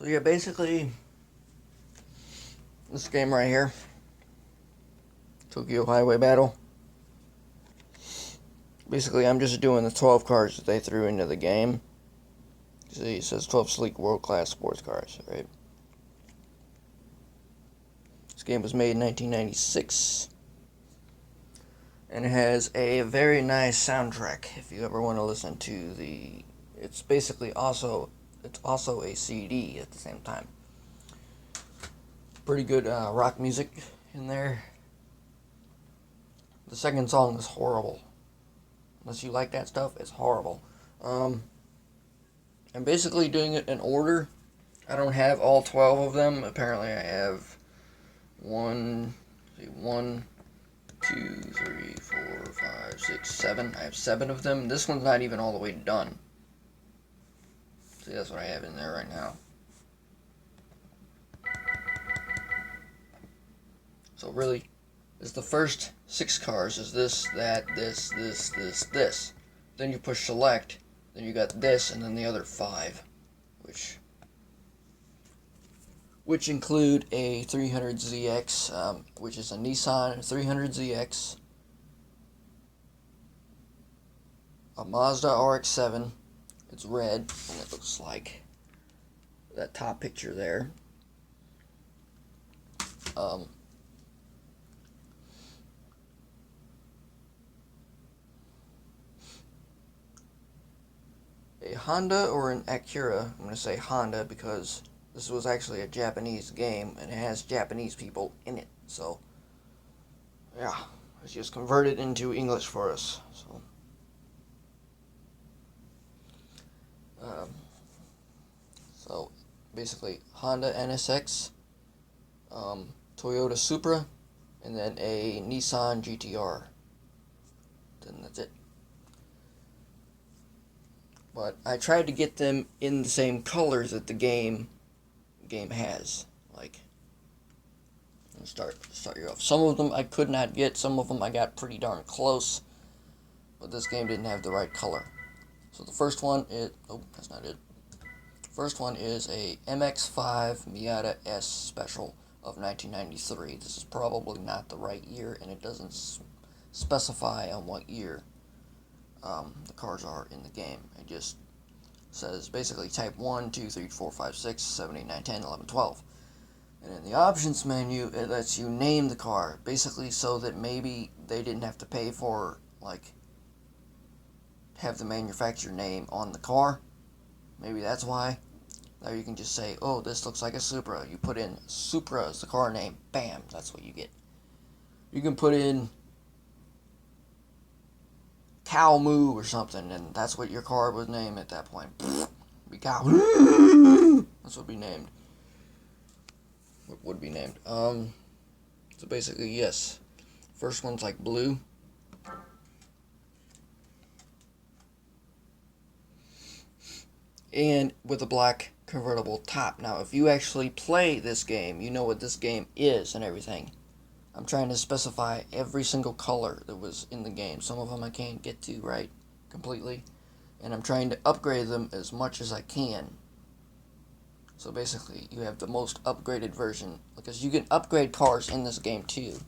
So yeah, basically, this game right here, Tokyo Highway Battle. Basically, I'm just doing the 12 cars that they threw into the game. See, it says 12 sleek world-class sports cars, right? This game was made in 1996. And it has a very nice soundtrack, if you ever want to listen to the... It's basically also... It's also a CD at the same time. Pretty good rock music in there. The second song is horrible. Unless you like that stuff, it's horrible. I'm basically doing it in order. I don't have all 12 of them. Apparently I have 1, 2, 3, 4, 5, 6, 7. I have 7 of them. This one's not even all the way done. See, that's what I have in there right now. So really, it's the first 6 cars is this, that, this, this. Then you push select, then you got this, and then the other 5, which include a 300ZX, which is a Nissan 300ZX, a Mazda RX-7. It's red, and it looks like that top picture there. A Honda or an Acura. I'm going to say Honda because this was actually a Japanese game and it has Japanese people in it. So, yeah, it's just converted into English for us. So basically, Honda NSX, Toyota Supra, and then a Nissan GTR. Then that's it. But I tried to get them in the same colors that the game has. Like, let's start you off. Some of them I could not get. Some of them I got pretty darn close. But this game didn't have the right color. So the first one is... Oh, that's not it. First one is a MX-5 Miata S Special of 1993. This is probably not the right year, and it doesn't specify on what year the cars are in the game. It just says basically type 1, 2, 3, 4, 5, 6, 7, 8, 9, 10, 11, 12. And in the options menu, it lets you name the car, basically so that maybe they didn't have to pay for, like, have the manufacturer name on the car. Maybe that's why. Now you can just say, oh, this looks like a Supra. You put in Supra as the car name. Bam, that's what you get. You can put in Cow Moo or something, and that's what your car would name at that point. Be cow. That's what would be named. What would be named. So basically, yes. First one's like blue. And with a black convertible top. Now, if you actually play this game, you know what this game is and everything. I'm trying to specify every single color that was in the game. Some of them I can't get to right completely. And I'm trying to upgrade them as much as I can. So basically, you have the most upgraded version. Because you can upgrade cars in this game too.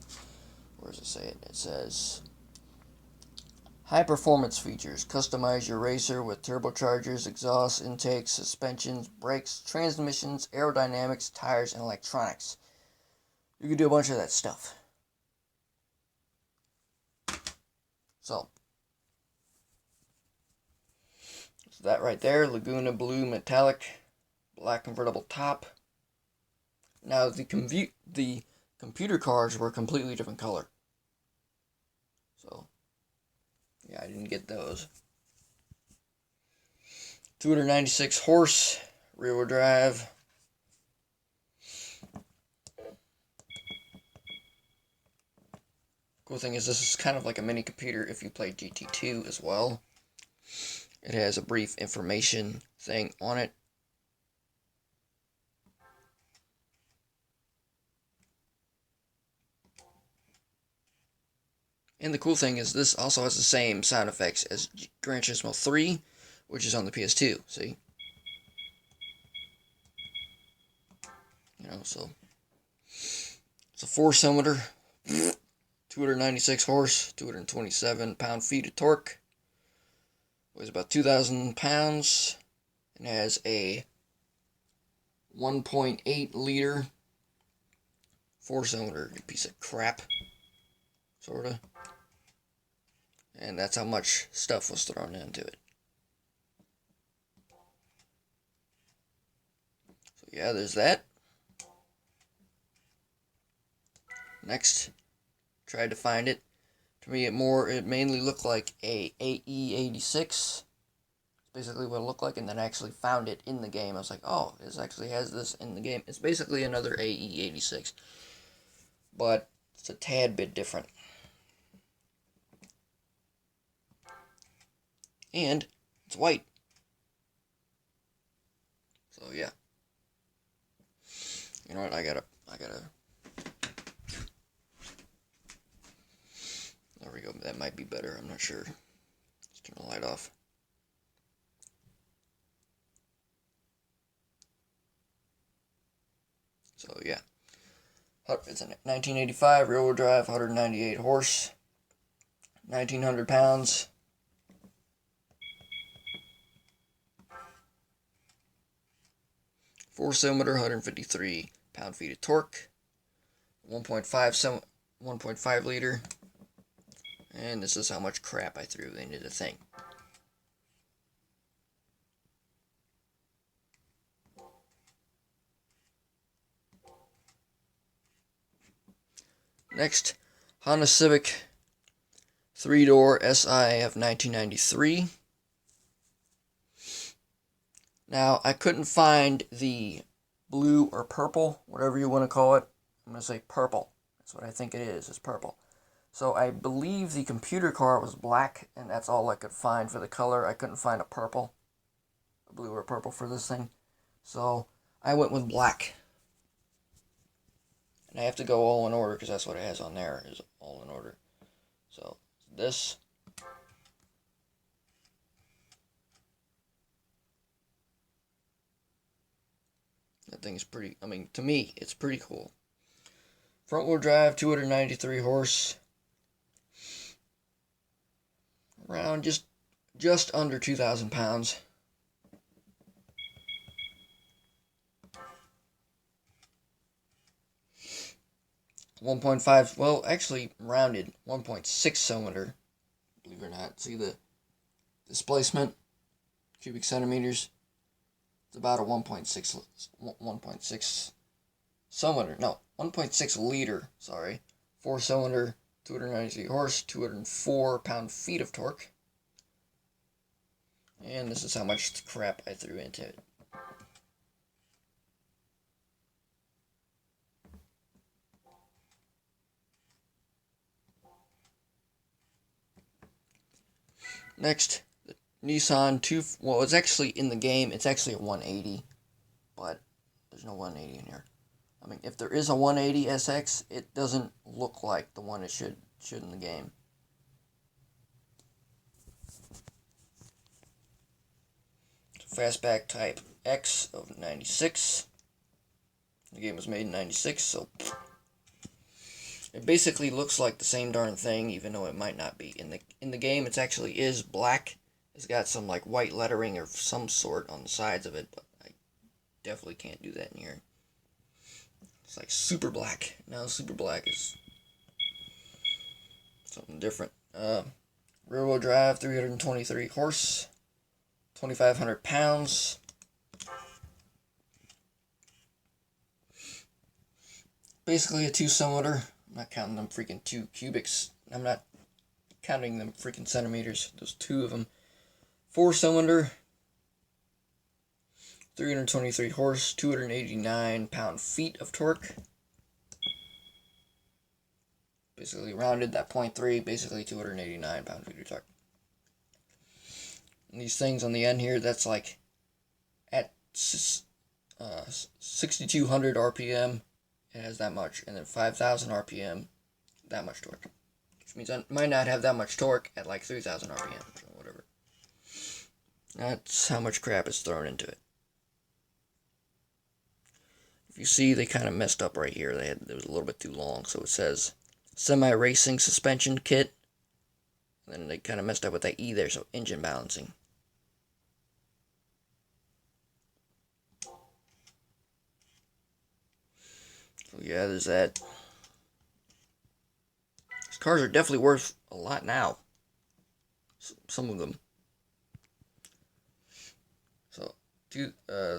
Where does it say it? It says... High performance features. Customize your racer with turbochargers, exhaust intakes, suspensions, brakes, transmissions, aerodynamics, tires, and electronics. You can do a bunch of that stuff. So that right there, Laguna Blue Metallic, black convertible top. Now the computer cars were a completely different color. So yeah, I didn't get those. 296 horse, rear-wheel drive. Cool thing is this is kind of like a mini computer if you play GT2 as well. It has a brief information thing on it. And the cool thing is this also has the same sound effects as Gran Turismo 3, which is on the PS2, see? so it's a 4-cylinder, 296 horse, 227 pound-feet of torque, weighs about 2,000 pounds, and has a 1.8 liter 4-cylinder, you piece of crap, sorta. And that's how much stuff was thrown into it. So yeah, there's that. Next, tried to find it. To me, it mainly looked like a AE86. Basically what it looked like, and then I actually found it in the game. I was like, oh, this actually has this in the game. It's basically another AE86, but it's a tad bit different. And it's white. So yeah. You know what, I gotta there we go, that might be better, I'm not sure. Let's turn the light off. So yeah, it's a 1985 rear-wheel drive, 198 horse, 1,900 pounds. Four-cylinder, 153 pound-feet of torque, 1.5 liter, and this is how much crap I threw into the thing. Next, Honda Civic 3-door SI of 1993. Now, I couldn't find the blue or purple, whatever you want to call it. I'm going to say purple. That's what I think it is. It's purple. So I believe the computer car was black, and that's all I could find for the color. I couldn't find a purple, a blue or purple for this thing. So I went with black. And I have to go all in order because that's what it has on there, is all in order. So this. That thing is pretty, I mean, to me, it's pretty cool. Front wheel drive, 293 horse. Around just under 2,000 pounds. 1.5, well, actually rounded, 1.6 cylinder, believe it or not. See the displacement, cubic centimeters? It's about a 1.6 cylinder, no, 1.6 liter, sorry. 4-cylinder, 293 horse, 204 pound-feet of torque. And this is how much crap I threw into it. Next, the Nissan well, it's actually in the game, it's actually a 180, but there's no 180 in here. I mean, if there is a 180 SX, it doesn't look like the one it should in the game. It's a Fastback Type X of 96. The game was made in 96, so it basically looks like the same darn thing, even though it might not be. In the game, it actually is black. It's got some like white lettering or some sort on the sides of it, but I definitely can't do that in here. It's like super black. Now super black is something different. Rear-wheel drive, 323 horse, 2,500 pounds. Basically a 2-cylinder. I'm not counting them freaking 2 cubics. I'm not counting them freaking centimeters. There's 2 of them. 4-cylinder. 323 horse. 289 pound-feet of torque. Basically rounded that 0.3. Basically 289 pound-feet of torque. And these things on the end here, that's like at 6,200 RPM. It has that much, and then 5,000 RPM, that much torque. Which means I might not have that much torque at like 3,000 RPM, or whatever. That's how much crap is thrown into it. you see, they kind of messed up right here. It was a little bit too long, so it says semi-racing suspension kit. And then they kind of messed up with that E there, so engine balancing. So yeah, there's that. These cars are definitely worth a lot now. Some of them. So,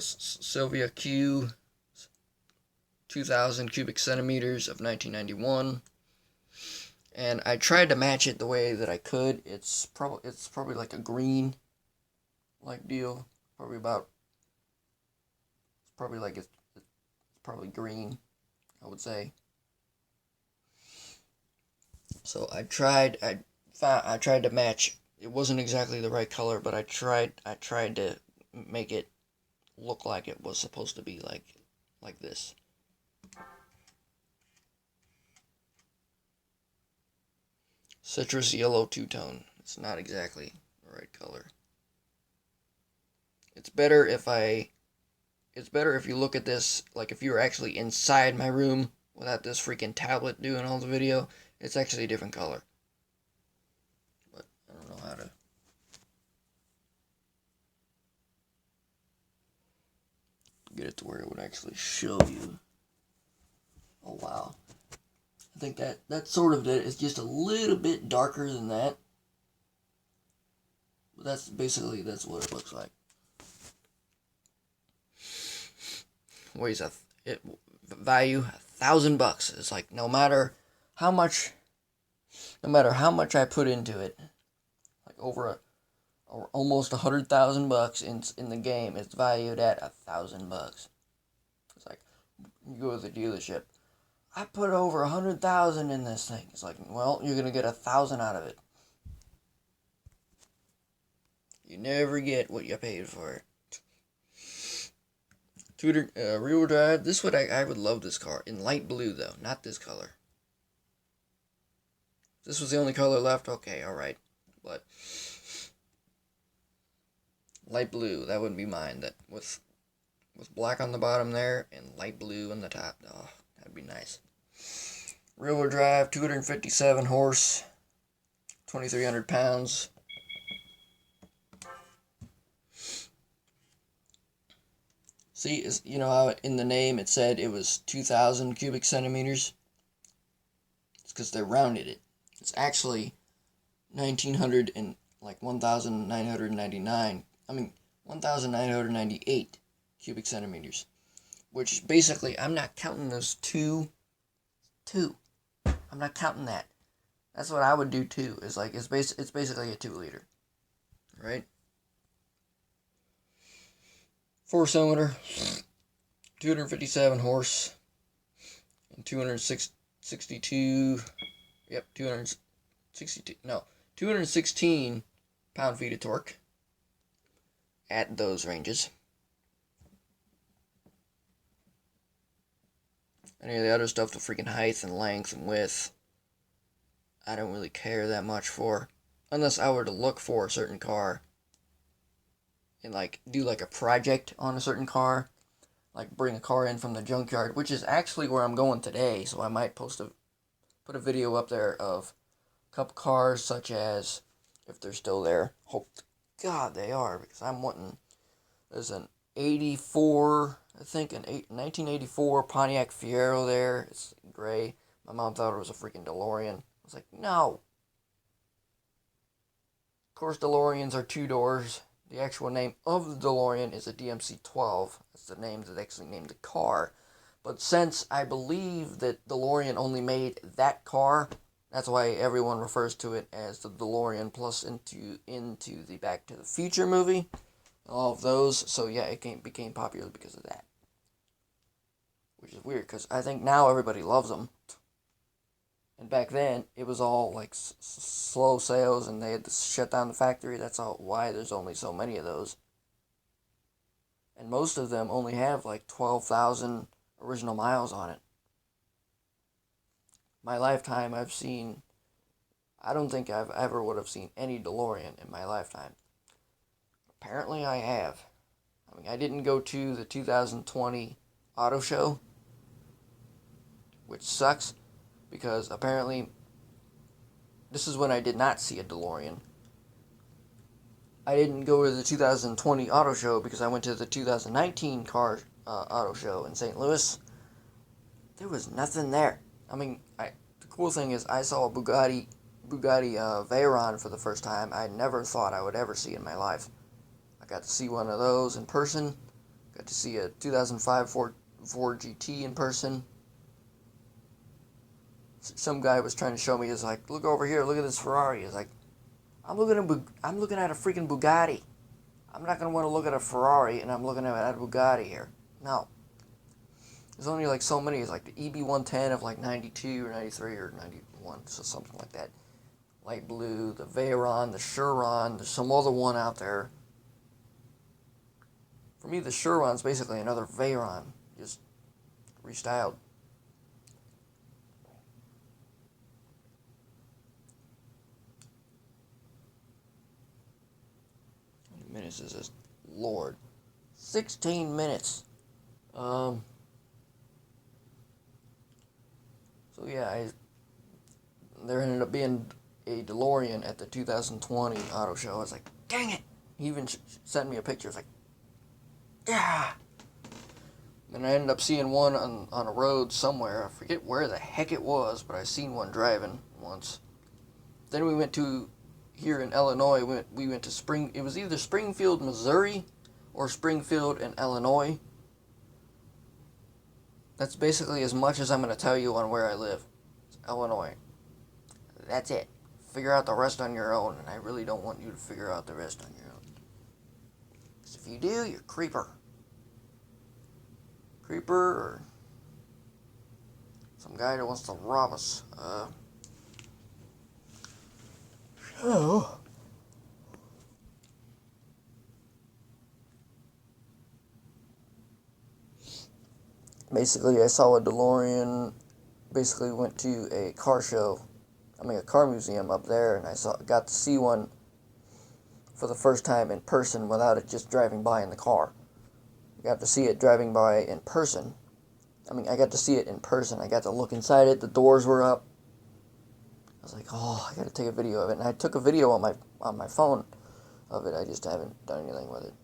Sylvia Q, 2,000 cubic centimeters of 1991. And I tried to match it the way that I could. It's probably like a green like deal. It's probably green, I would say. So I tried to match. It wasn't exactly the right color, but I tried to make it look like it was supposed to be like this. Citrus yellow two-tone. It's not exactly the right color. It's better if you look at this, like if you were actually inside my room without this freaking tablet doing all the video. It's actually a different color. But I don't know how to get it to where it would actually show you. Oh wow. I think that sort of it. It's just a little bit darker than that. But that's what it looks like. Weighs value $1,000. It's like no matter how much I put into it, like over almost $100,000 in the game, it's valued at $1,000. It's like you go to the dealership. I put over $100,000 in this thing. It's like, well, you're gonna get 1,000 out of it. You never get what you paid for it. Rear-wheel drive. I would love this car in light blue though, not this color. If this was the only color left, okay, all right, but light blue, that would be mine. That with black on the bottom there and light blue on the top. Oh, that'd be nice. Rear-wheel drive, 257 horse, 2,300 pounds. See, you know how in the name it said it was 2,000 cubic centimeters? It's because they rounded it. It's actually 1,900 and like 1,999. 1,998 cubic centimeters. Which basically, I'm not counting those two. I'm not counting that. That's what I would do too. It's basically a 2-liter, right? 4-cylinder, 257 horse, and 216 pound-feet of torque at those ranges. Any of the other stuff, the freaking height and length and width, I don't really care that much for. Unless I were to look for a certain car and do a project on a certain car. Like bring a car in from the junkyard, which is actually where I'm going today. So I might put a video up there of a couple cars, such as, if they're still there. Hope to God they are, because I'm wanting, there's an 84, I think, 1984 Pontiac Fiero there. It's gray. My mom thought it was a freaking DeLorean. I was like, no. Of course, DeLoreans are 2 doors. The actual name of the DeLorean is a DMC-12. That's the name that they actually named the car. But since I believe that DeLorean only made that car, that's why everyone refers to it as the DeLorean plus into the Back to the Future movie. All of those. So yeah, it became popular because of that. Which is weird, because I think now everybody loves them. And back then, it was all like slow sales, and they had to shut down the factory. That's why there's only so many of those. And most of them only have like 12,000 original miles on it. My lifetime, I don't think I've ever would have seen any DeLorean in my lifetime. Apparently I have. I didn't go to the 2020 auto show, which sucks because apparently this is when I did not see a DeLorean. I didn't go to the 2020 auto show because I went to the 2019 car auto show in St. Louis. There was nothing there. I mean, the cool thing is I saw a Bugatti Veyron for the first time. I never thought I would ever see in my life. I got to see one of those in person. Got to see a 2005 Ford GT in person. Some guy was trying to show me. He's like, "Look over here. Look at this Ferrari." He's like, I'm looking at a freaking Bugatti. I'm not gonna want to look at a Ferrari, and I'm looking at a Bugatti here. No. There's only like so many. It's like the EB110 of like 92 or 93 or 91, so something like that. Light blue, the Veyron, the Chiron. There's some other one out there. For me, the Chiron's basically another Veyron, just restyled. How many minutes is this? Lord. 16 minutes. So yeah, there ended up being a DeLorean at the 2020 auto show. I was like, dang it! He even sent me a picture. I was like, yeah! And I ended up seeing one on a road somewhere. I forget where the heck it was, but I seen one driving once. Then we went to, here in Illinois, we went to it was either Springfield, Missouri, or Springfield in Illinois. That's basically as much as I'm going to tell you on where I live. It's Illinois. That's it. Figure out the rest on your own, and I really don't want you to figure out the rest on your own. Because if you do, you're creeper. Creeper, or some guy that wants to rob us. So... basically, I saw a DeLorean, basically went to a car show, a car museum up there, and got to see one for the first time in person without it just driving by in the car. I got to see it driving by in person. I got to see it in person. I got to look inside it. The doors were up. I was like, oh, I got to take a video of it. And I took a video on my phone of it. I just haven't done anything with it.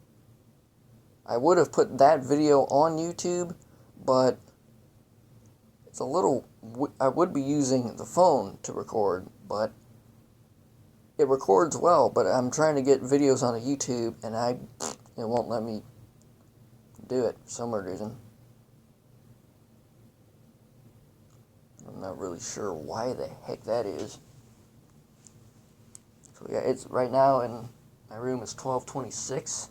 I would have put that video on YouTube, but it's a little... I would be using the phone to record, but it records well, but I'm trying to get videos on YouTube, and it won't let me do it for some reason. I'm not really sure why the heck that is. So yeah, it's right now in my room is 12:26.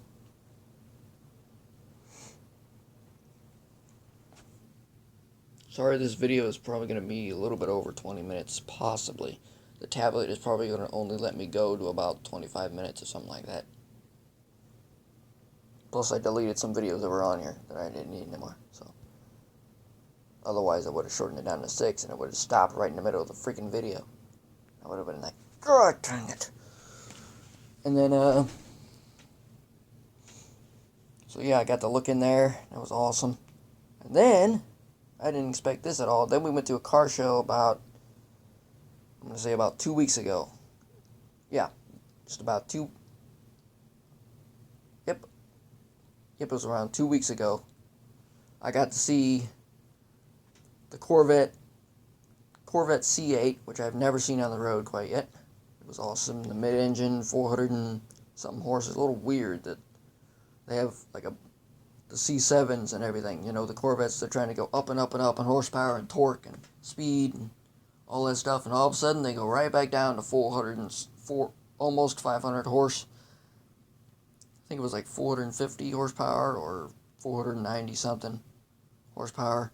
Sorry, this video is probably going to be a little bit over 20 minutes, possibly. The tablet is probably going to only let me go to about 25 minutes or something like that. Plus, I deleted some videos that were on here that I didn't need anymore, so. Otherwise, I would have shortened it down to 6, and it would have stopped right in the middle of the freaking video. I would have been like, God dang it. And then, so yeah, I got to look in there. That was awesome. And then, I didn't expect this at all. Then we went to a car show about 2 weeks ago. Yeah, just about two. Yep, it was around 2 weeks ago. I got to see the Corvette C8, which I've never seen on the road quite yet. It was awesome. The mid-engine, 400 and something horses. A little weird that they have like the C7s and everything. You know, the Corvettes, they're trying to go up and up and up in horsepower and torque and speed and all that stuff. And all of a sudden, they go right back down to 404, almost 500 horse. I think it was like 450 horsepower or 490 something horsepower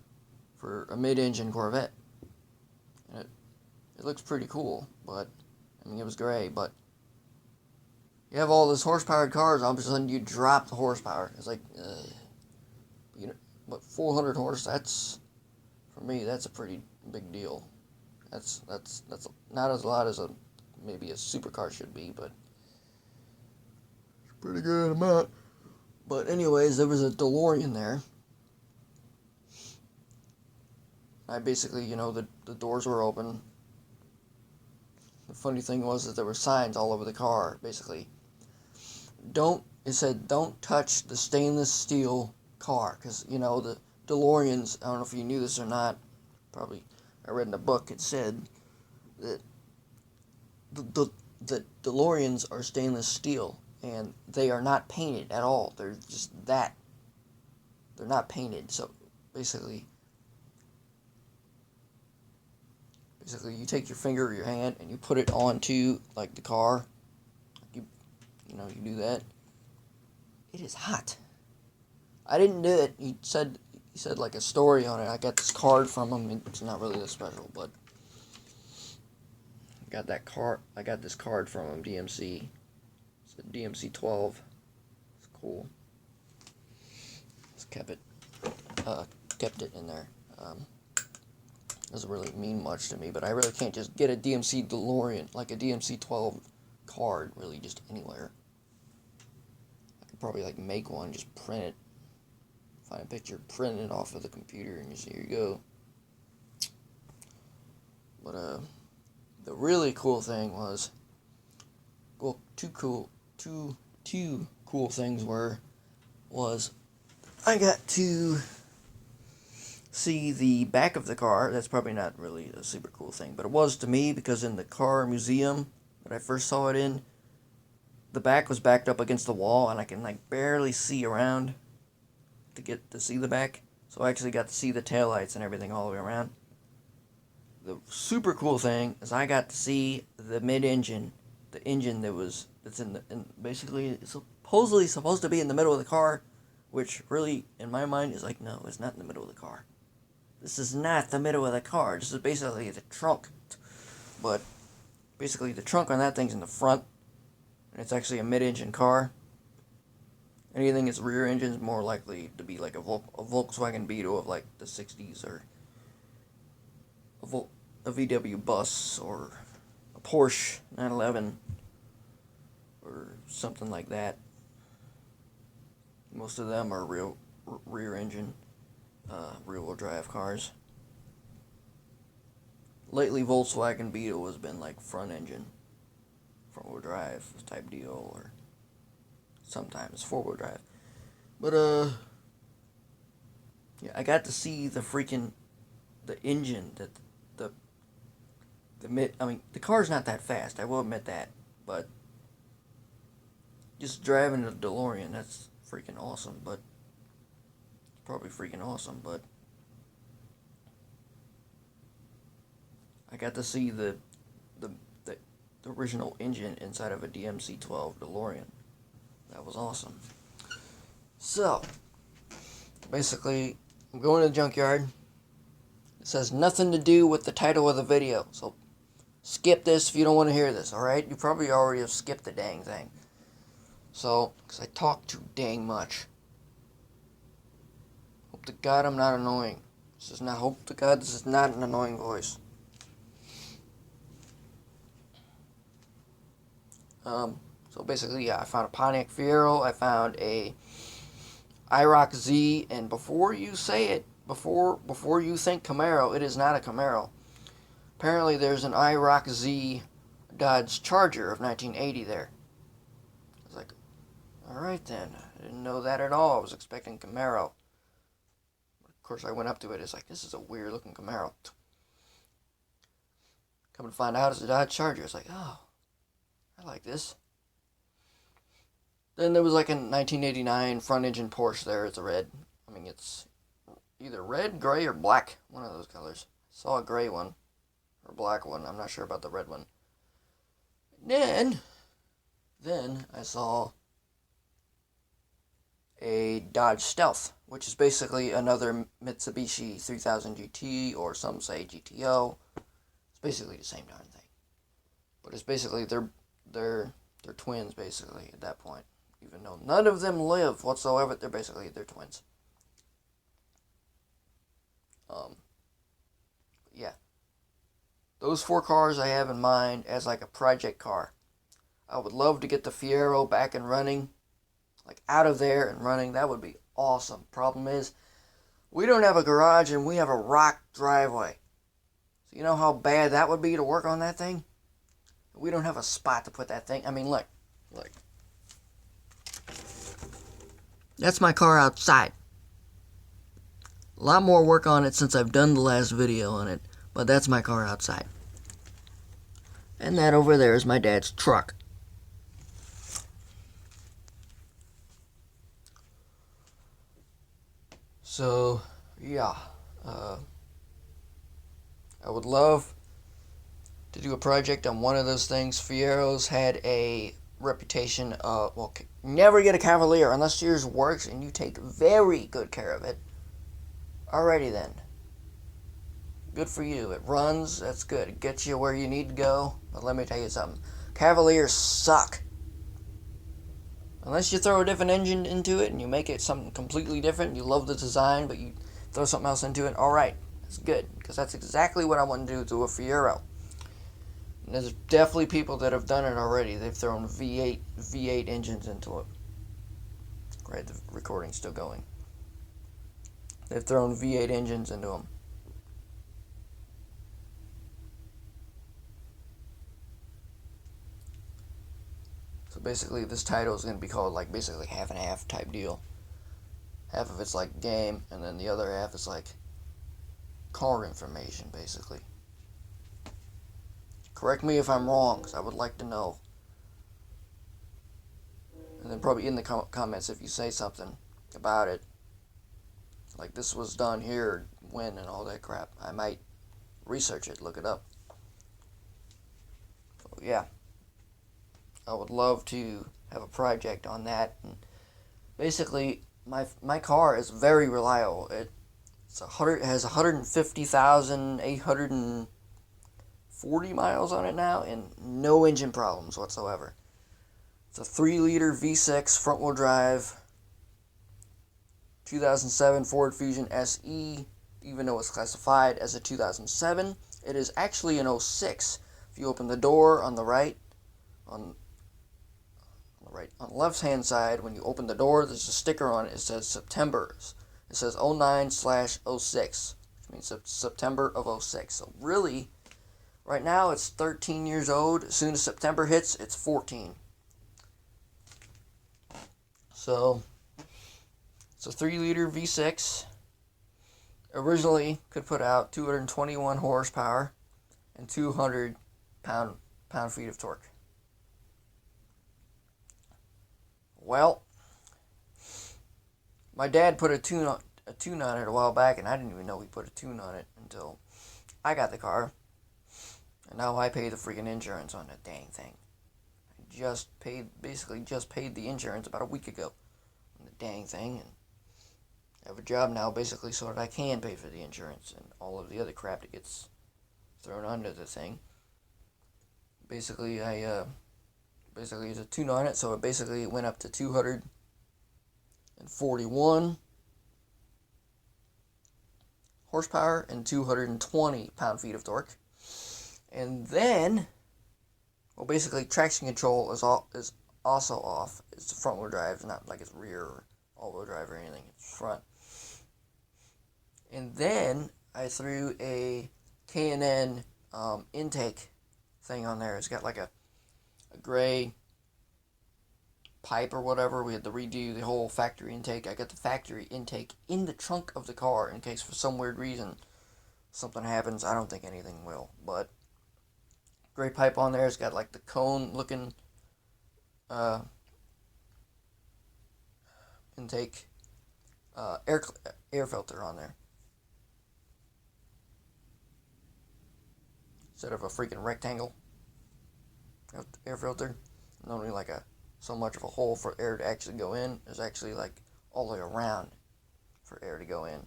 for a mid-engine Corvette. And it looks pretty cool, but it was gray, but you have all these horsepowered cars, all of a sudden you drop the horsepower. It's like, but 400 horse, for me, that's a pretty big deal. That's not as lot as maybe a supercar should be, but it's a pretty good amount. But anyways, there was a DeLorean there. I basically, the doors were open. The funny thing was that there were signs all over the car, basically. It said, don't touch the stainless steel car, because, the DeLoreans, I don't know if you knew this or not, probably, I read in a book, it said that the DeLoreans are stainless steel, and they are not painted at all. They're just that. They're not painted, so basically you take your finger or your hand and you put it onto, like, the car. You do that. It is hot. I didn't do it. He said like a story on it. I got this card from him. It's not really that special, but I got this card from him, DMC. It's a DMC 12. It's cool. Just kept it in there. Doesn't really mean much to me, but I really can't just get a DMC DeLorean, like a DMC 12 card, really just anywhere. I could probably like make one, just print it, find a picture, print it off of the computer, and just here you go. But the really cool thing was, well, two cool things was I got to see the back of the car. That's probably not really a super cool thing, but it was to me, because in the car museum that I first saw it in, the back was backed up against the wall, and I can like barely see around to get to see the back. So I actually got to see the taillights and everything all the way around. The super cool thing is I got to see the mid-engine, the engine that's basically it's supposedly supposed to be in the middle of the car, which really in my mind is like, no, it's not in the middle of the car. This is not the middle of the car. This is basically the trunk. But basically the trunk on that thing's in the front. And it's actually a mid-engine car. Anything that's rear engine is more likely to be like a Volkswagen Beetle of like the 60s, or a VW bus, or a Porsche 911, or something like that. Most of them are rear engine, rear-wheel drive cars. Lately, Volkswagen Beetle has been like front wheel drive type deal, or sometimes 4-wheel drive. But yeah, I got to see the engine that the car's not that fast, I will admit that, but just driving a DeLorean, that's freaking awesome. But it's probably freaking awesome, but I got to see the original engine inside of a DMC 12 DeLorean. That was awesome. So basically, I'm going to the junkyard. This has nothing to do with the title of the video, so skip this if you don't want to hear this, alright? You probably already have skipped the dang thing. So, because I talk too dang much. Hope to God I'm not annoying. Hope to God this is not an annoying voice. So basically, yeah, I found a Pontiac Fiero, I found a IROC Z, and before you say it, before you think Camaro, it is not a Camaro. Apparently there's an IROC Z Dodge Charger of 1980 there. I was like, alright then, I didn't know that at all. I was expecting Camaro. Of course, I went up to it, it's like, this is a weird looking Camaro. Come to find out it's a Dodge Charger. It's like, oh, I like this. Then there was like a 1989 front engine Porsche there. It's a red. I mean, it's either red, gray, or black. One of those colors. Saw a gray one. Or black one. I'm not sure about the red one. Then I saw a Dodge Stealth, which is basically another Mitsubishi 3000 GT, or some say GTO. It's basically the same darn thing. But it's basically they're twins, basically, at that point. Even though none of them live whatsoever, they're twins. Yeah. Those 4 cars I have in mind as like a project car. I would love to get the Fiero back and running. Like out of there and running. That would be awesome. Problem is, We don't have a garage and we have a rock driveway. So you know how bad that would be to work on that thing? We don't have a spot to put that thing. I mean, look. That's my car outside. A lot more work on it since I've done the last video on it, but that's my car outside. And that over there is my dad's truck. So, yeah. I would love to do a project on one of those things. Fiero's had a reputation of, well, never get a Cavalier unless yours works and you take very good care of it. Alrighty then. Good for you. It runs, that's good. It gets you where you need to go. But let me tell you something. Cavaliers suck. Unless you throw a different engine into it and you make it something completely different, you love the design, but you throw something else into it, alright. That's good. Because that's exactly what I want to do to a Fiero. And there's definitely people that have done it already. They've thrown V8 engines into it. Right, the recording's still going. They've thrown V8 engines into them. So basically this title is going to be called like basically half and half type deal. Half of it's like game, and then the other half is like car information, basically. Correct me if I'm wrong, because I would like to know. And then probably in the comments if you say something about it. Like this was done here, when, and all that crap. I might research it, look it up. So yeah. I would love to have a project on that. And basically, my car is very reliable. It has 150,840 miles on it now, and no engine problems whatsoever. It's a 3-liter V6 front-wheel drive, 2007 Ford Fusion SE. Even though it's classified as a 2007, it is actually an 06. If you open the door on the right, on the left-hand side, when you open the door, there's a sticker on it. It says September. It says 09/06, which means September of 06. So really, right now it's 13 years old. As soon as September hits, it's 14. So it's a 3-liter V6. Originally could put out 221 horsepower and 200 pound-feet of torque. Well, my dad put a tune on it a while back, and I didn't even know he put a tune on it until I got the car. And now I pay the freaking insurance on that dang thing. I basically just paid the insurance about a week ago on the dang thing, and I have a job now basically so that I can pay for the insurance and all of the other crap that gets thrown under the thing. Basically, it's a tune on it, so it basically went up to 241 horsepower and 220 pound-feet of torque. And then, well, basically traction control is also off. It's front-wheel drive, it's not like it's rear or all-wheel drive or anything. It's front. And then I threw a K&N intake thing on there. It's got like a gray pipe or whatever. We had to redo the whole factory intake. I got the factory intake in the trunk of the car in case for some weird reason something happens. I don't think anything will, but gray pipe on there. It's got like the cone looking intake air filter on there instead of a freaking rectangle air filter. Not only like so much of a hole for air to actually go in, there's actually like all the way around for air to go in.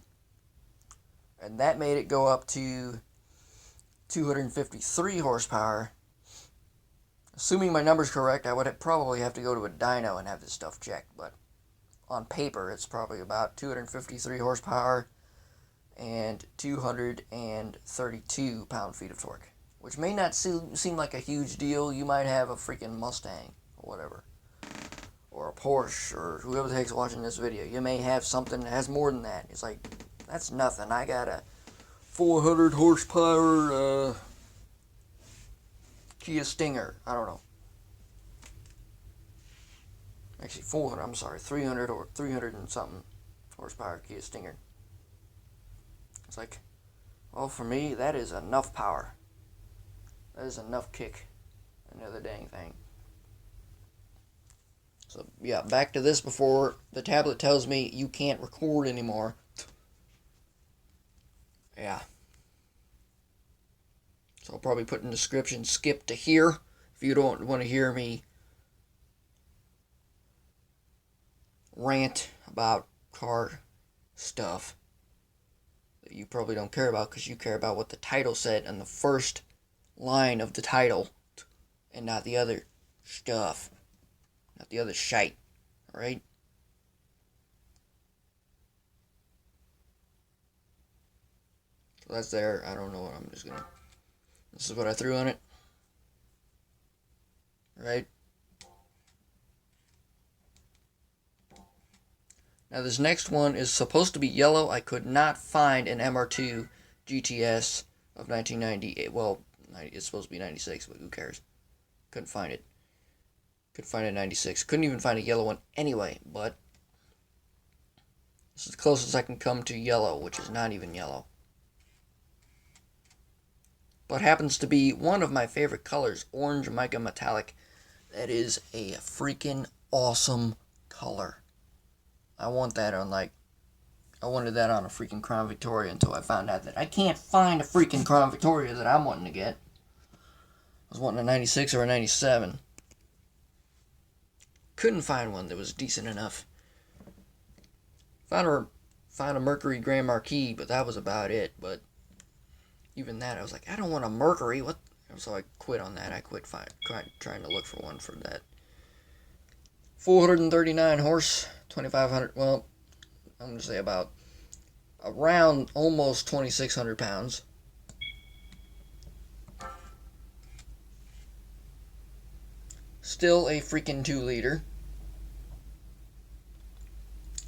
And that made it go up to 253 horsepower. Assuming my number's correct, I would probably have to go to a dyno and have this stuff checked, but on paper it's probably about 253 horsepower and 232 pound-feet of torque. Which may not seem like a huge deal. You might have a freaking Mustang or whatever. Or a Porsche, or whoever the heck's watching this video. You may have something that has more than that. It's like That's nothing. I got a 400 horsepower Kia Stinger. I don't know. Actually, 400. I'm sorry, 300 or 300 and something horsepower Kia Stinger. It's like, well, for me, that is enough power. That is enough kick. Another dang thing. So, yeah, back to this before the tablet tells me you can't record anymore. Yeah. So I'll probably put in the description, skip to here, if you don't want to hear me rant about car stuff that you probably don't care about, because you care about what the title said on the first line of the title, and not the other stuff, not the other shite, alright? So that's there. I don't know what I'm just gonna... This is what I threw on it. Right? Now this next one is supposed to be yellow. I could not find an MR2 GTS of 1998. Well, it's supposed to be 96, but who cares? Couldn't find it. Couldn't find it in 96. Couldn't even find a yellow one anyway, but this is the closest I can come to yellow, which is not even yellow. But happens to be one of my favorite colors, orange mica metallic. That is a freaking awesome color. I want that on, like, I wanted that on a freaking Crown Victoria until I found out that I can't find a freaking Crown Victoria that I'm wanting to get. I was wanting a 96 or a 97. Couldn't find one that was decent enough. Found a Mercury Grand Marquis, but that was about it. But even that, I was like, I don't want a Mercury. What? So I quit on that. I quit trying to look for one for that. 439 horse, 2,500. Well, I'm going to say about around almost 2,600 pounds. Still a freaking 2-liter.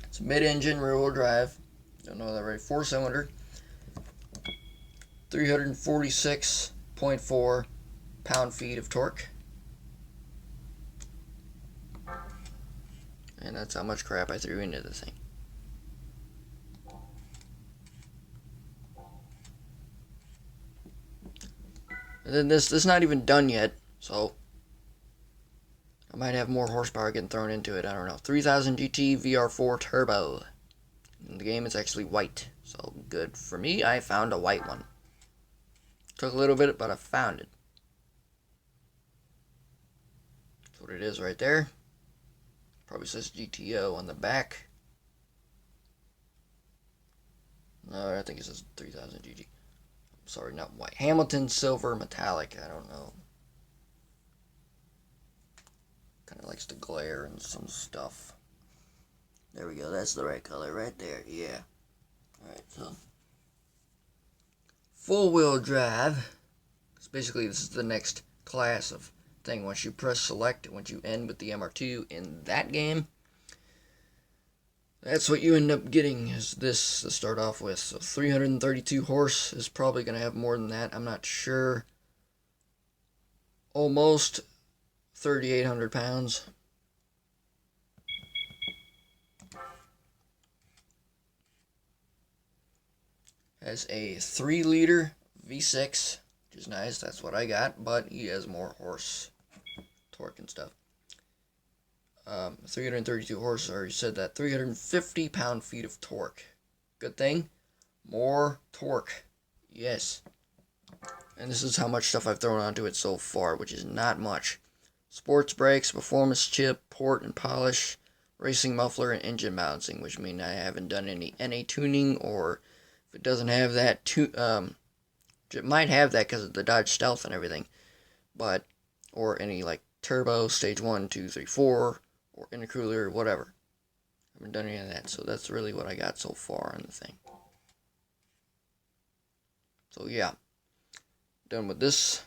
It's mid-engine, rear-wheel drive. Don't know that right. 4-cylinder. 346.4 pound-feet of torque. And that's how much crap I threw into the thing. And then this is not even done yet, so I might have more horsepower getting thrown into it. I don't know. 3000 GT VR4 Turbo. In the game, it's actually white, so good for me. I found a white one. Took a little bit, but I found it. That's what it is right there. Probably says GTO on the back. No, I think it says 3000 GT. Sorry, not white. Hamilton Silver Metallic. I don't know. Kind of likes to glare and some stuff. There we go. That's the right color right there. Yeah. Alright, so full-wheel drive. So basically, this is the next class of thing. Once you press select, once you end with the MR2 in that game, that's what you end up getting, is this to start off with. So 332 horse is probably going to have more than that. I'm not sure. Almost 3,800 pounds. Has a 3-liter V6, which is nice. That's what I got, but he has more horse torque and stuff. 332 horse, I already said that. 350 pound-feet of torque. Good thing. More torque. Yes. And this is how much stuff I've thrown onto it so far, which is not much. Sports brakes, performance chip, port and polish, racing muffler, and engine balancing, which means I haven't done any NA tuning, or if it doesn't have that, it might have that because of the Dodge Stealth and everything, but, or any, like, turbo, stage 1, 2, 3, 4, or intercooler, whatever. I haven't done any of that, so that's really what I got so far on the thing. So, yeah. Done with this